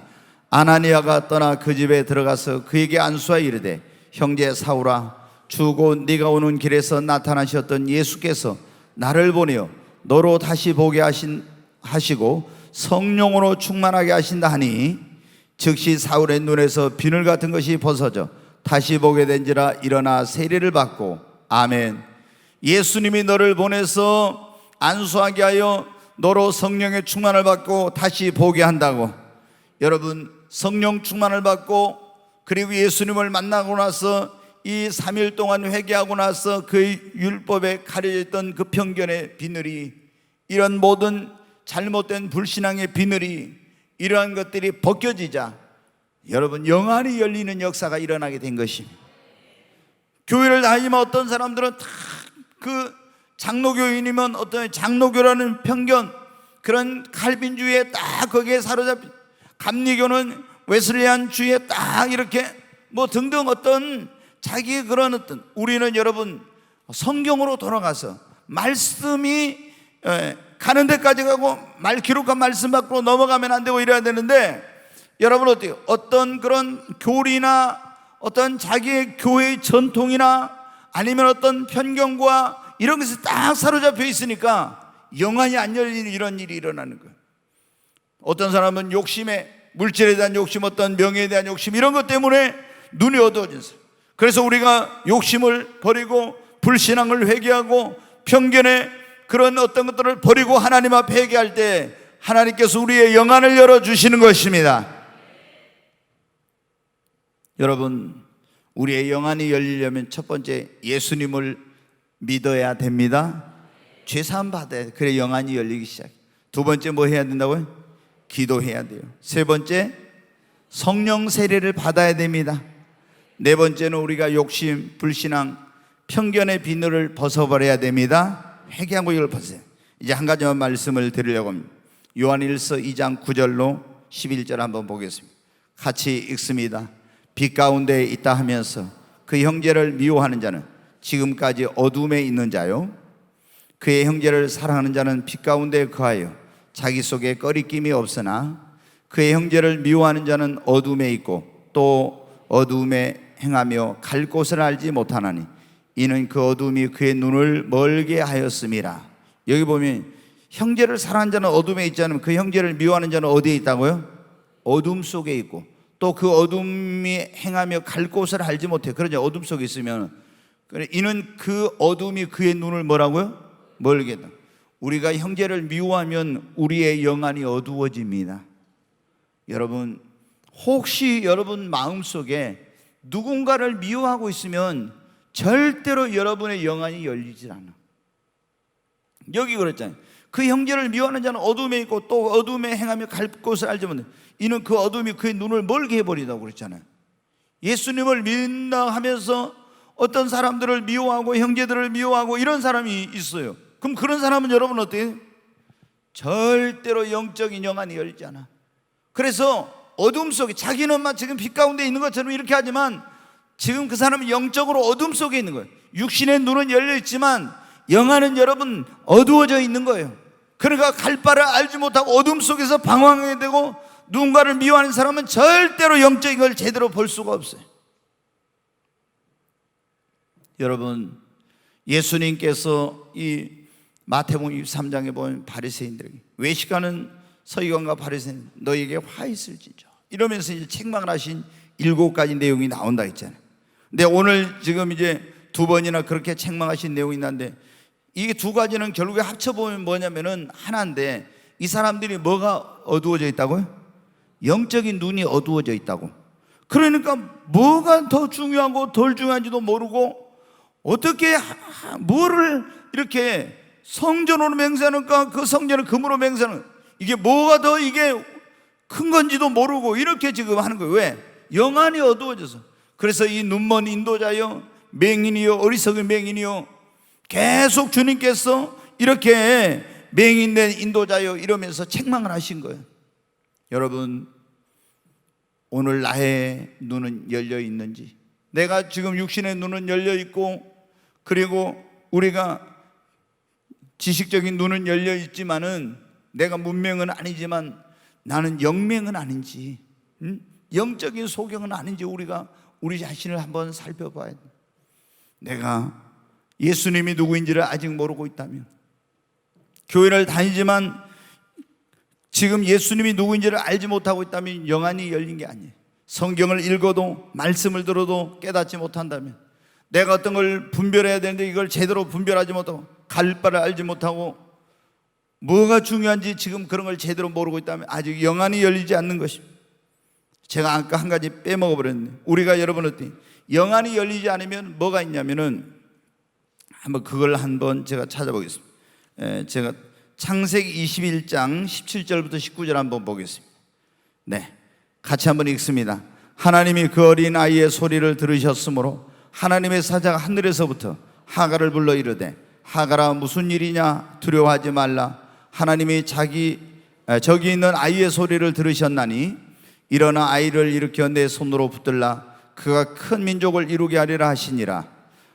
아나니아가 떠나 그 집에 들어가서 그에게 안수하여 이르되 형제 사울아, 주고 네가 오는 길에서 나타나셨던 예수께서 나를 보내어 너로 다시 보게 하시고 성령으로 충만하게 하신다 하니 즉시 사울의 눈에서 비늘 같은 것이 벗어져 다시 보게 된지라 일어나 세례를 받고 아멘. 예수님이 너를 보내서 안수하게 하여 너로 성령의 충만을 받고 다시 보게 한다고. 여러분, 성령 충만을 받고 그리고 예수님을 만나고 나서 이 3일 동안 회개하고 나서 그 율법에 가려져 있던 그 편견의 비늘이, 이런 모든 잘못된 불신앙의 비늘이, 이러한 것들이 벗겨지자 여러분 영안이 열리는 역사가 일어나게 된 것입니다. 교회를 다니면 어떤 사람들은 다 그 장로교인이면 어떤 장로교라는 편견, 그런 칼빈주의에 딱 거기에 사로잡힌, 감리교는 웨슬리안주의에 딱 이렇게 뭐 등등 어떤 자기의 그런 어떤, 우리는 여러분 성경으로 돌아가서 말씀이 가는 데까지 가고 기록한 말씀 밖으로 넘어가면 안 되고 이래야 되는데, 여러분 어때요? 어떤 그런 교리나 어떤 자기의 교회의 전통이나 아니면 어떤 편견과 이런 것이 딱 사로잡혀 있으니까 영안이 안 열리는 이런 일이 일어나는 거예요. 어떤 사람은 욕심에, 물질에 대한 욕심, 어떤 명예에 대한 욕심, 이런 것 때문에 눈이 어두워졌어요. 그래서 우리가 욕심을 버리고 불신앙을 회개하고 편견의 그런 어떤 것들을 버리고 하나님 앞에 회개할 때 하나님께서 우리의 영안을 열어주시는 것입니다. 여러분, 우리의 영안이 열리려면 첫 번째 예수님을 믿어야 됩니다. 죄사함 받아야 돼요. 그래 영안이 열리기 시작해요. 두 번째 뭐 해야 된다고요? 기도해야 돼요. 세 번째 성령 세례를 받아야 됩니다. 네 번째는 우리가 욕심, 불신앙, 편견의 비늘을 벗어버려야 됩니다. 회개하고 이걸 벗어요. 이제 한 가지만 말씀을 드리려고 합니다. 요한일서 2장 9절로 11절 한번 보겠습니다. 같이 읽습니다. 빛 가운데 있다 하면서 그 형제를 미워하는 자는 지금까지 어둠에 있는 자요, 그의 형제를 사랑하는 자는 빛 가운데 거하여 자기 속에 꺼리낌이 없으나 그의 형제를 미워하는 자는 어둠에 있고 또 어둠에 행하며 갈 곳을 알지 못하나니 이는 그 어둠이 그의 눈을 멀게 하였음이라. 여기 보면 형제를 사랑하는 자는 어둠에 있지 않으면 그 형제를 미워하는 자는 어디에 있다고요? 어둠 속에 있고 또 그 어둠이 행하며 갈 곳을 알지 못해요. 그러죠. 어둠 속에 있으면. 이는 그 어둠이 그의 눈을 뭐라고요? 멀게 한다. 우리가 형제를 미워하면 우리의 영안이 어두워집니다. 여러분, 혹시 여러분 마음속에 누군가를 미워하고 있으면 절대로 여러분의 영안이 열리질 않아. 여기 그랬잖아요. 그 형제를 미워하는 자는 어둠에 있고 또 어둠에 행하며 갈 곳을 알지 못해. 이는 그 어둠이 그의 눈을 멀게 해버리다고 그랬잖아요. 예수님을 믿는다 하면서 어떤 사람들을 미워하고 형제들을 미워하고 이런 사람이 있어요. 그럼 그런 사람은 여러분 어때요? 절대로 영적인 영안이 열리지 않아. 그래서 어둠 속에, 자기는 막 지금 빛 가운데 있는 것처럼 이렇게 하지만 지금 그 사람은 영적으로 어둠 속에 있는 거예요. 육신의 눈은 열려 있지만 영안은 여러분 어두워져 있는 거예요. 그러니까 갈 바를 알지 못하고 어둠 속에서 방황하게 되고, 누군가를 미워하는 사람은 절대로 영적인 걸 제대로 볼 수가 없어요. 여러분, 예수님께서 이 마태복음 23장에 보면 바리새인들에게, 외식하는 서기관과 바리새인 너희에게 화 있을지죠 이러면서 이제 책망을 하신 7가지 내용이 나온다 했잖아요. 근데 오늘 지금 이제 2번이나 그렇게 책망하신 내용이 있는데, 이게 두 가지는 결국에 합쳐보면 뭐냐면은 하나인데, 이 사람들이 뭐가 어두워져 있다고요? 영적인 눈이 어두워져 있다고. 그러니까 뭐가 더 중요하고 덜 중요한지도 모르고, 어떻게 뭐를 이렇게 성전으로 맹세하는가, 그 성전을 금으로 맹세하는, 이게 뭐가 더 이게 큰 건지도 모르고 이렇게 지금 하는 거예요. 왜? 영안이 어두워져서. 그래서 이 눈먼 인도자여, 맹인이요, 어리석은 맹인이요, 계속 주님께서 이렇게 맹인된 인도자여 이러면서 책망을 하신 거예요. 여러분, 오늘 나의 눈은 열려 있는지, 내가 지금 육신의 눈은 열려 있고, 그리고 우리가 지식적인 눈은 열려 있지만은, 내가 문명은 아니지만 나는 영명은 아닌지, 영적인 소경은 아닌지 우리가 우리 자신을 한번 살펴봐야 돼. 내가 예수님이 누구인지를 아직 모르고 있다면, 교회를 다니지만 지금 예수님이 누구인지를 알지 못하고 있다면 영안이 열린 게 아니에요. 성경을 읽어도 말씀을 들어도 깨닫지 못한다면, 내가 어떤 걸 분별해야 되는데 이걸 제대로 분별하지 못하고, 갈 바를 알지 못하고, 뭐가 중요한지 지금 그런 걸 제대로 모르고 있다면 아직 영안이 열리지 않는 것입니다. 제가 아까 한 가지 빼먹어 버렸네. 우리가 여러분 어때? 영안이 열리지 않으면 뭐가 있냐면은, 한번 그걸 한번 제가 찾아보겠습니다. 제가 창세기 21장 17절부터 19절 한번 보겠습니다. 네, 같이 한번 읽습니다. 하나님이 그 어린 아이의 소리를 들으셨으므로 하나님의 사자가 하늘에서부터 하갈을 불러 이르되, 하갈아 무슨 일이냐, 두려워하지 말라. 하나님이 저기 있는 아이의 소리를 들으셨나니 일어나 아이를 일으켜 내 손으로 붙들라. 그가 큰 민족을 이루게 하리라 하시니라.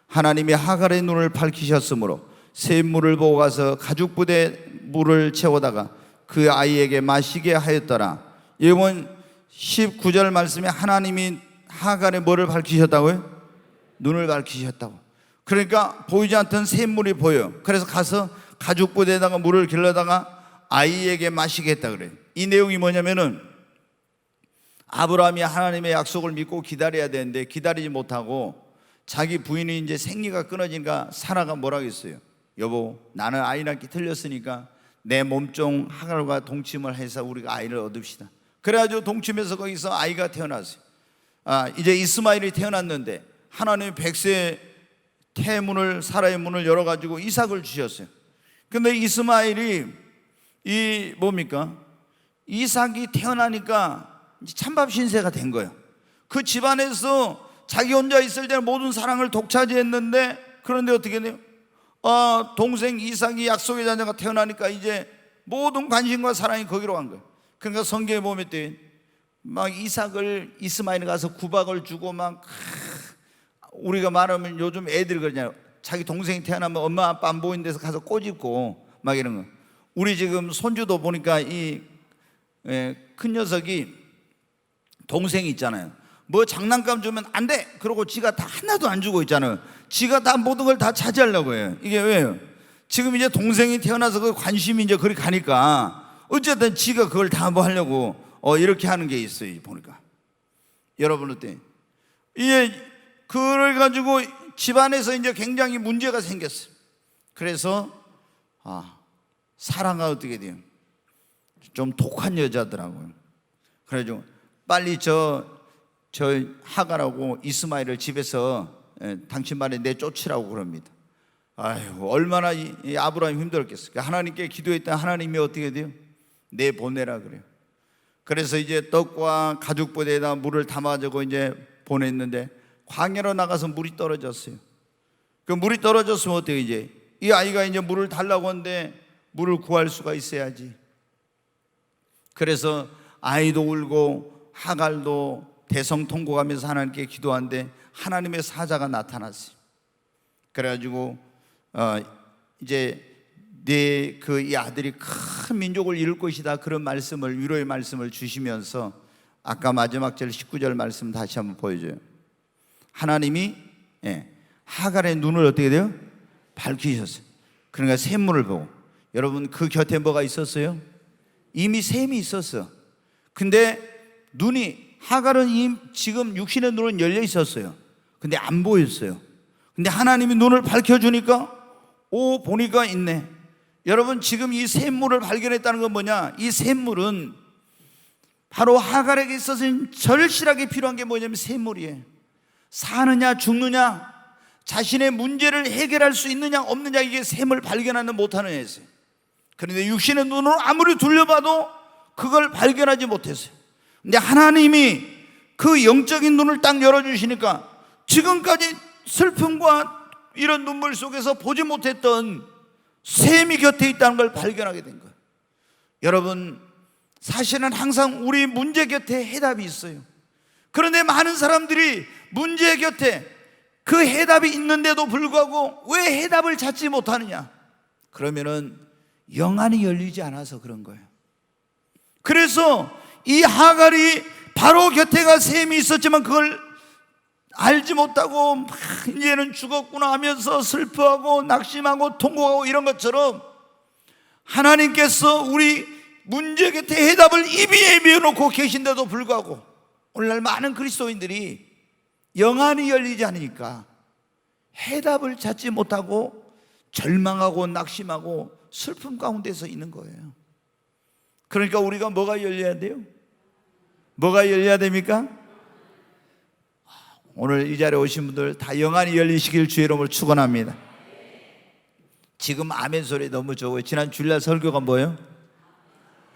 하나님이 하갈의 눈을 밝히셨으므로 샘물을 보고 가서 가죽부대 물을 채우다가 그 아이에게 마시게 하였더라. 이번 19절 말씀에 하나님이 하갈의 뭐를 밝히셨다고요? 눈을 밝히셨다고. 그러니까 보이지 않던 샘물이 보여. 그래서 가서 가죽부대에다가 물을 길러다가 아이에게 마시게 했다 그래요. 이 내용이 뭐냐면은, 아브라함이 하나님의 약속을 믿고 기다려야 되는데 기다리지 못하고, 자기 부인이 이제 생리가 끊어지니까 사라가 뭐라고 했어요? 여보, 나는 아이 낳기 틀렸으니까 내 몸종 하갈과 동침을 해서 우리가 아이를 얻읍시다. 그래가지고 동침해서 거기서 아이가 태어났어요. 이제 이스마엘이 태어났는데 하나님이 백세 태문을, 사라의 문을 열어가지고 이삭을 주셨어요. 근데 이스마엘이 이삭이 태어나니까 찬밥 신세가 된 거예요. 그 집안에서 자기 혼자 있을 때는 모든 사랑을 독차지했는데, 그런데 어떻게 돼요? 동생 이삭이 약속의 자녀가 태어나니까 이제 모든 관심과 사랑이 거기로 간 거예요. 그러니까 성경에 보면 막 이스마엘이 가서 구박을 주고, 막 우리가 말하면 요즘 애들 그러잖아요. 자기 동생이 태어나면 엄마 아빠 안 보이는 데서 가서 꼬집고 막 이런 거. 우리 지금 손주도 보니까 이 큰 녀석이 동생이 있잖아요. 뭐 장난감 주면 안 돼! 그러고 지가 다 하나도 안 주고 있잖아요. 지가 다 모든 걸 다 차지하려고 해요. 이게 왜요? 지금 이제 동생이 태어나서 그 관심이 이제 그리 가니까 어쨌든 지가 그걸 다 뭐 하려고 이렇게 하는 게 있어요. 보니까 여러분 어때? 이게 그걸 가지고 집안에서 이제 굉장히 문제가 생겼어요. 그래서 사라가 어떻게 돼요? 좀 독한 여자더라고요. 그래가지고 빨리 저 하갈하고 이스마엘을 집에서 당신 말에 내쫓으라고 그럽니다. 아이고, 얼마나 이 아브라함이 힘들었겠어요. 하나님께 기도했더니 하나님이 어떻게 돼요? 내보내라 그래요. 그래서 이제 떡과 가죽부대에다 물을 담아주고 이제 보냈는데, 광야로 나가서 물이 떨어졌어요. 그 물이 떨어졌으면 어떻게, 이제 이 아이가 이제 물을 달라고 하는데 물을 구할 수가 있어야지. 그래서 아이도 울고 하갈도 대성통곡하면서 하나님께 기도하는데 하나님의 사자가 나타났어요. 그래가지고 이제 이 아들이 큰 민족을 이룰 것이다, 그런 말씀을, 위로의 말씀을 주시면서 아까 마지막 절 19절 말씀 다시 한번 보여줘요. 하나님이 하갈의 눈을 어떻게 돼요? 밝히셨어요. 그러니까 샘물을 보고. 여러분, 그 곁에 뭐가 있었어요? 이미 샘이 있었어. 근데 하갈은 지금 육신의 눈은 열려 있었어요. 근데 안 보였어요. 근데 하나님이 눈을 밝혀주니까 오, 보니까 있네. 여러분, 지금 이 샘물을 발견했다는 건 뭐냐? 이 샘물은 바로 하갈에게 있어서는 절실하게 필요한 게 뭐냐면 샘물이에요. 사느냐 죽느냐, 자신의 문제를 해결할 수 있느냐 없느냐, 이게 샘을 발견하는 못하는 애였어요. 그런데 육신의 눈으로 아무리 둘러봐도 그걸 발견하지 못했어요. 근데 하나님이 그 영적인 눈을 딱 열어주시니까 지금까지 슬픔과 이런 눈물 속에서 보지 못했던 샘이 곁에 있다는 걸 발견하게 된 거예요. 여러분, 사실은 항상 우리 문제 곁에 해답이 있어요. 그런데 많은 사람들이 문제 곁에 그 해답이 있는데도 불구하고 왜 해답을 찾지 못하느냐? 그러면은 영안이 열리지 않아서 그런 거예요. 그래서 이 하갈이 바로 곁에가 샘이 있었지만 그걸 알지 못하고 막 이제는 죽었구나 하면서 슬퍼하고 낙심하고 통곡하고 이런 것처럼 하나님께서 우리 문제 곁에 해답을 입에 비워놓고 계신데도 불구하고 오늘날 많은 그리스도인들이 영안이 열리지 않으니까 해답을 찾지 못하고 절망하고 낙심하고 슬픔 가운데서 있는 거예요. 그러니까 우리가 뭐가 열려야 돼요? 뭐가 열려야 됩니까? 오늘 이 자리에 오신 분들 다 영안이 열리시길 주의 이름으로 축원합니다. 지금 아멘 소리 너무 좋아요. 지난 주일날 설교가 뭐예요?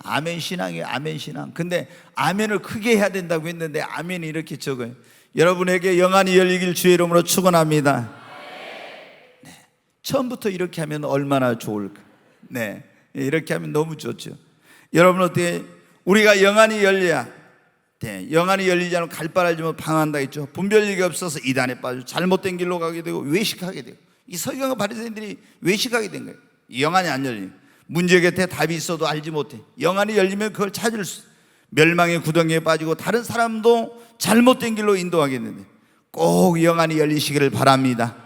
아멘 신앙이에요. 아멘 신앙. 근데 아멘을 크게 해야 된다고 했는데 아멘이 이렇게 적어요. 여러분에게 영안이 열리길 주의 이름으로 축원합니다. 네. 처음부터 이렇게 하면 얼마나 좋을까? 네, 이렇게 하면 너무 좋죠. 여러분 어떻게 우리가 영안이 열려야 돼. 영안이 열리지 않으면 갈바를 알지면 방황한다 했죠. 분별력이 없어서 이단에 빠져 잘못된 길로 가게 되고 외식하게 되고, 이 서기관과 바리새인들이 외식하게 된 거예요. 영안이 안 열리면 문제 곁에 답이 있어도 알지 못해. 영안이 열리면 그걸 찾을 수, 멸망의 구덩이에 빠지고 다른 사람도 잘못된 길로 인도하겠는데 꼭 영안이 열리시기를 바랍니다.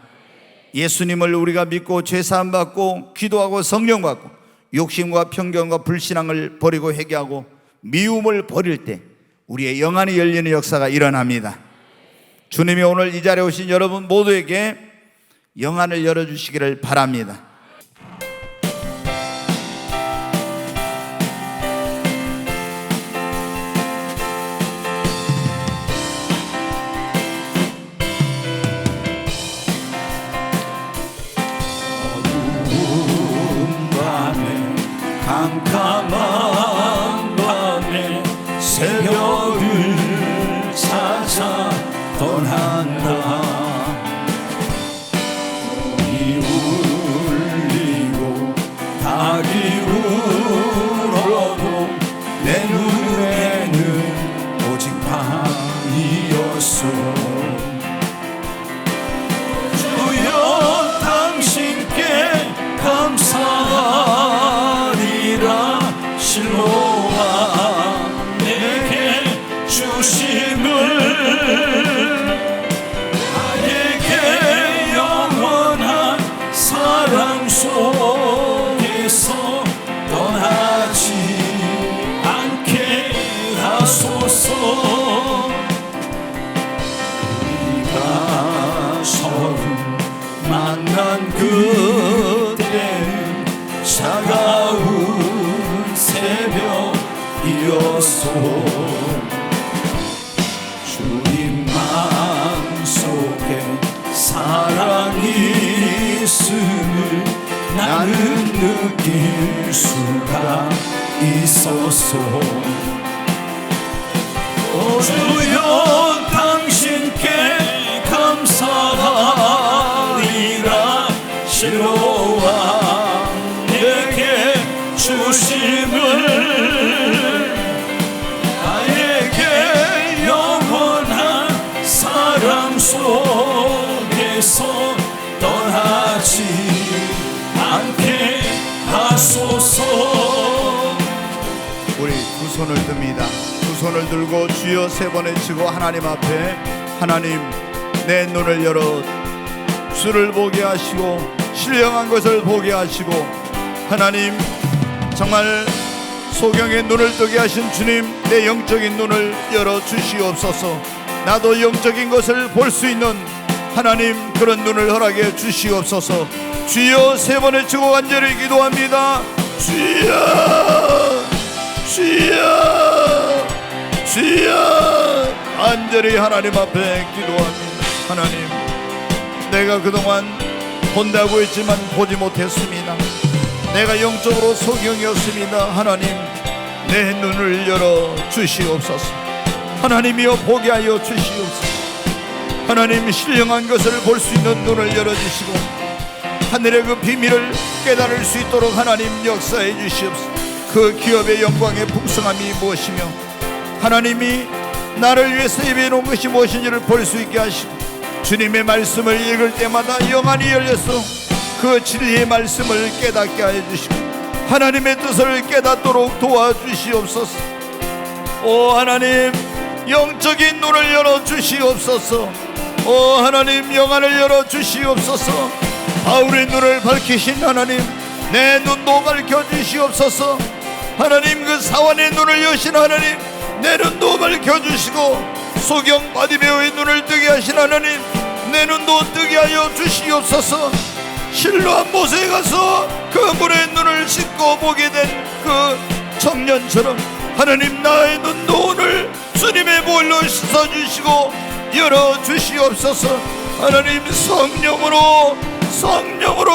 예수님을 우리가 믿고 죄사함 받고 기도하고 성령 받고 욕심과 편견과 불신앙을 버리고 회개하고 미움을 버릴 때 우리의 영안이 열리는 역사가 일어납니다. 주님이 오늘 이 자리에 오신 여러분 모두에게 영안을 열어주시기를 바랍니다. 캄캄한 밤에 새벽을 찾아 떠난다. 이 울리고 닭이 울어도 내 눈에는 오직 밤이었소. 주여 당신께 감사하리라. 실로와 내게 주심을 나에게 영원한 사랑 속에서 떠나지 않게 하소서. 우리가 처음 만난 그때는 차가운 새벽이었소. 주님 마음속에 사랑이 있음을 나는 느낄 수가 있었소. 주여 당신께 감사하리라. 실로와 내게 주심을 나에게 영원한 사랑 속에서 떠나지 않게 하소서. 우리 두 손을 듭니다. 두 손을 들고 주여 세 번 외치고 하나님 앞에, 하나님 내 눈을 열어 주를 보게 하시고 신령한 것을 보게 하시고, 하나님 정말 소경의 눈을 뜨게 하신 주님, 내 영적인 눈을 열어 주시옵소서. 나도 영적인 것을 볼 수 있는 하나님 그런 눈을 허락해 주시옵소서. 주여 세 번을 치고 간절히 기도합니다. 주여 주여 주여 간절히 하나님 앞에 기도합니다. 하나님, 내가 그동안 본다고 했지만 보지 못했습니다. 내가 영적으로 소경이었습니다. 하나님, 내 눈을 열어 주시옵소서. 하나님이여 보게 하여 주시옵소서. 하나님, 신령한 것을 볼 수 있는 눈을 열어주시고 하늘의 그 비밀을 깨달을 수 있도록 하나님 역사해 주시옵소서. 그 기업의 영광의 풍성함이 무엇이며 하나님이 나를 위해서 예비해 놓은 것이 무엇인지를 볼 수 있게 하시고 주님의 말씀을 읽을 때마다 영안이 열려서 그 진리의 말씀을 깨닫게 하여 주시고 하나님의 뜻을 깨닫도록 도와주시옵소서. 오 하나님, 영적인 눈을 열어 주시옵소서. 오 하나님, 영안을 열어 주시옵소서. 바울의 눈을 밝히신 하나님, 내 눈도 밝혀 주시옵소서. 하나님, 그 사환의 눈을 여신 하나님, 내 눈도 밝혀 주시고 소경 바디메오의 눈을 뜨게 하신 하나님, 내 눈도 뜨게 하여 주시옵소서. 실로암 못에 가서 그 물의 눈을 씻고 보게 된 그 청년처럼 하나님, 나의 눈도 오늘 주님의 볼로 씻어주시고 열어주시옵소서. 하나님, 성령으로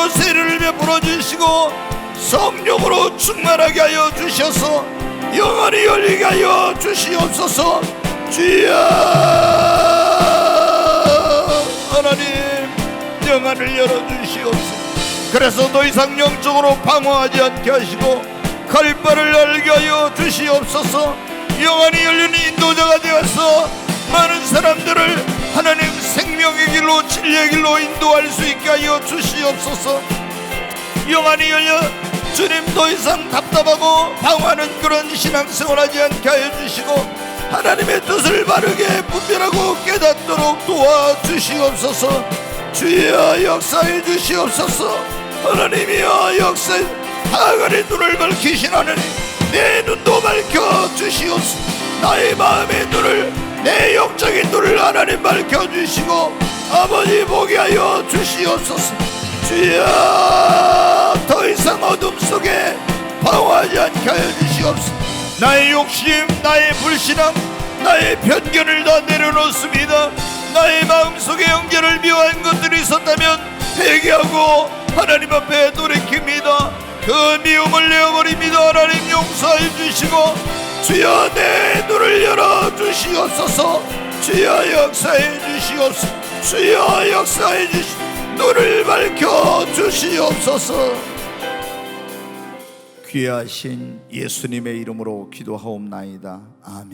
세례를 베풀어 주시고 성령으로 충만하게 하여 주셔서 영안이 열리게 하여 주시옵소서. 주여 하나님, 영안을 열어주시옵소서. 그래서 더 이상 영적으로 방황하지 않게 하시고 갈 바를 알게 하여 주시옵소서. 영안이 열린 인도자가 되어서 많은 사람들을 하나님 생명의 길로 진리의 길로 인도할 수 있게 하여 주시옵소서. 영안이 열려 주님 더 이상 답답하고 방황하는 그런 신앙생활하지 않게 하여 주시고 하나님의 뜻을 바르게 분별하고 깨닫도록 도와주시옵소서. 주여 역사해 주시옵소서. 하나님이여 역사해 하늘의 눈을 밝히신 하나님, 내 눈도 밝혀 주시옵소서. 나의 마음의 눈을, 내 영적인 눈을 하나님 밝혀 주시고 아버지 보게 하여 주시옵소서. 주여 더 이상 어둠 속에 방황하지 않게 하여 주시옵소서. 나의 욕심, 나의 불신앙, 나의 편견을 다 내려놓습니다. 나의 마음속에 영계를 미워한 것들이 있었다면 회개하고 하나님 앞에 돌이킵니다. 그 미움을 내어버립니다. 하나님 용서해 주시고 주여 내 눈을 열어 주시옵소서. 주여 역사해 주시옵소서. 주여 역사해 주시옵소서. 눈을 밝혀 주시옵소서. 귀하신 예수님의 이름으로 기도하옵나이다. 아멘.